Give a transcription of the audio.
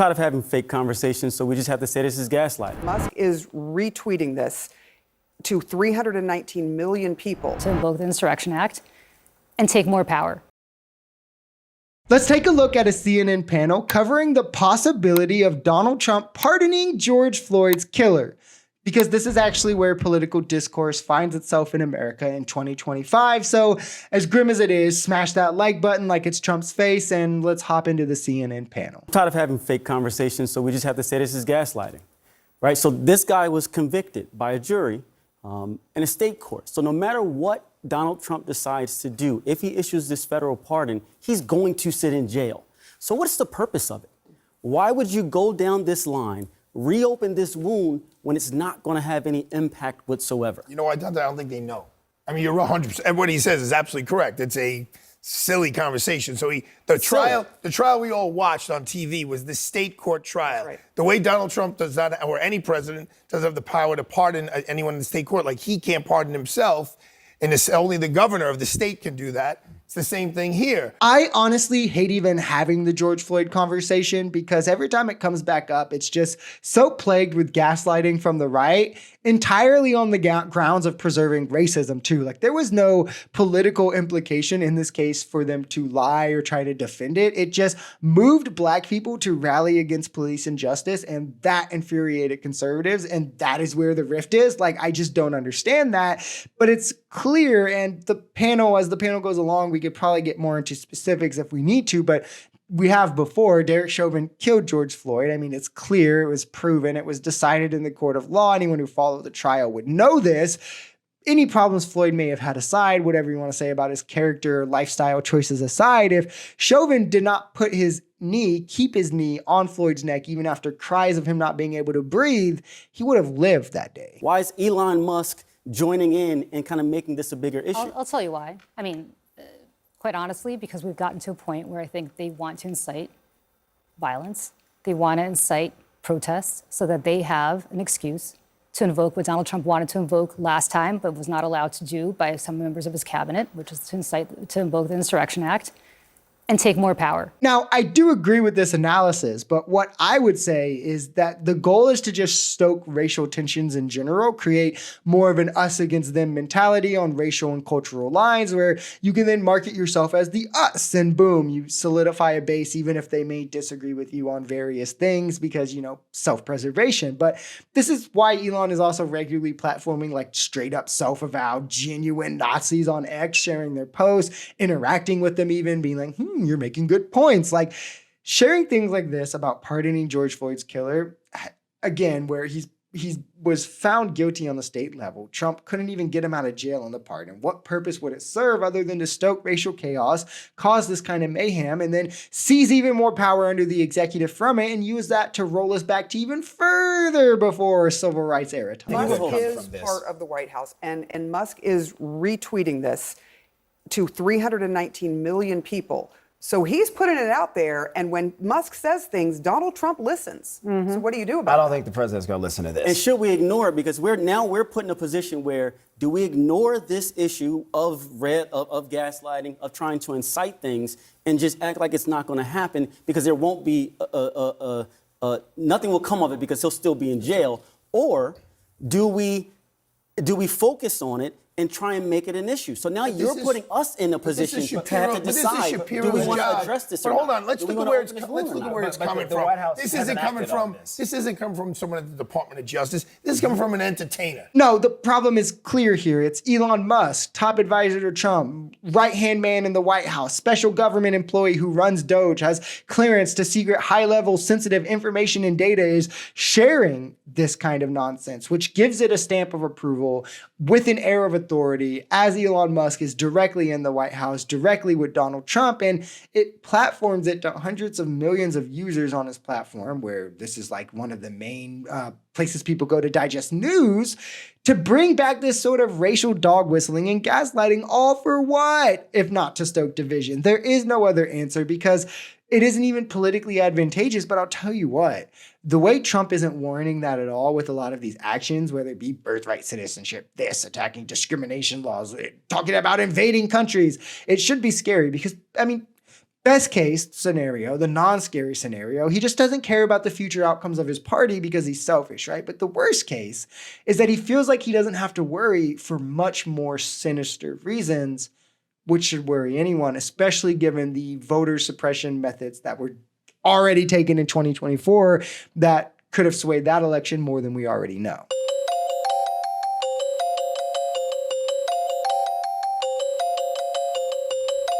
tired of having fake conversations, so we just have to say this is gaslighting. Musk is retweeting this to 319 million people. To invoke the Insurrection Act and take more power. Let's take a look at a CNN panel covering the possibility of Donald Trump pardoning George Floyd's killer, because this is actually where political discourse finds itself in America in 2025. So as grim as it is, smash that like button like it's Trump's face, and let's hop into the CNN panel. I'm tired of having fake conversations, so we just have to say this is gaslighting, right? So this guy was convicted by a jury in a state court. So no matter what Donald Trump decides to do, if he issues this federal pardon, he's going to sit in jail. So what's the purpose of it? Why would you go down this line, reopen this wound when it's not going to have any impact whatsoever? You know, I don't think they know. I mean, you're 100%. What he says is absolutely correct. It's a silly conversation. So the trial we all watched on TV was the state court trial. Right. The way Donald Trump does not, or any president, doesn't have the power to pardon anyone in the state court. Like, he can't pardon himself, and only the governor of the state can do that. It's the same thing here. I honestly hate even having the George Floyd conversation, because every time it comes back up, it's just so plagued with gaslighting from the right, entirely on the grounds of preserving racism too. Like, there was no political implication in this case for them to lie or try to defend it. It just moved black people to rally against police injustice, and that infuriated conservatives, and that is where the rift is. Like, I just don't understand that, but it's clear, and the panel, as the panel goes along, we could probably get more into specifics if we need to, but we have before. Derek Chauvin killed George Floyd. I mean, it's clear, it was proven, it was decided in the court of law. Anyone who followed the trial would know this. Any problems Floyd may have had aside, whatever you want to say about his character, lifestyle choices aside, if Chauvin did not keep his knee on Floyd's neck, even after cries of him not being able to breathe, he would have lived that day. Why is Elon Musk joining in and kind of making this a bigger issue? I'll tell you why. I mean, quite honestly, because we've gotten to a point where I think they want to incite violence. They want to incite protests so that they have an excuse to invoke what Donald Trump wanted to invoke last time, but was not allowed to do by some members of his cabinet, which is to invoke the Insurrection Act and take more power. Now, I do agree with this analysis, but what I would say is that the goal is to just stoke racial tensions in general, create more of an us against them mentality on racial and cultural lines, where you can then market yourself as the us, and boom, you solidify a base, even if they may disagree with you on various things, because, you know, self-preservation. But this is why Elon is also regularly platforming like straight up self-avowed, genuine Nazis on X, sharing their posts, interacting with them even, being like, you're making good points. Like, sharing things like this about pardoning George Floyd's killer, again, where he was found guilty on the state level. Trump couldn't even get him out of jail on the pardon. What purpose would it serve other than to stoke racial chaos, cause this kind of mayhem, and then seize even more power under the executive from it and use that to roll us back to even further before civil rights era time? Musk is part of the White House, and Musk is retweeting this to 319 million people. So he's putting it out there, and when Musk says things, Donald Trump listens. So what do you do about it? I don't think the president's going to listen to this. And should we ignore it? Because we're put in a position where, do we ignore this issue of gaslighting, of trying to incite things, and just act like it's not going to happen because there won't be nothing will come of it because he'll still be in jail? Or do we focus on it and try and make it an issue? So now you're putting us in a position to have to decide, do we want to address this or not? But hold on, let's look at where it's coming from. This isn't coming from someone at the Department of Justice. This is coming from an entertainer. No, the problem is clear here. It's Elon Musk, top advisor to Trump, right-hand man in the White House, special government employee who runs Doge, has clearance to secret high-level sensitive information and data, is sharing this kind of nonsense, which gives it a stamp of approval with an air of authority, as Elon Musk is directly in the White House, directly with Donald Trump, and it platforms it to hundreds of millions of users on his platform, where this is like one of the main places people go to digest news, to bring back this sort of racial dog whistling and gaslighting, all for what, if not to stoke division? There is no other answer, because it isn't even politically advantageous. But I'll tell you what, the way Trump isn't warning that at all with a lot of these actions, whether it be birthright citizenship, this, attacking discrimination laws, talking about invading countries, it should be scary, because, I mean, Best case scenario, the non-scary scenario, he just doesn't care about the future outcomes of his party because he's selfish, right? But the worst case is that he feels like he doesn't have to worry for much more sinister reasons, which should worry anyone, especially given the voter suppression methods that were already taken in 2024 that could have swayed that election more than we already know.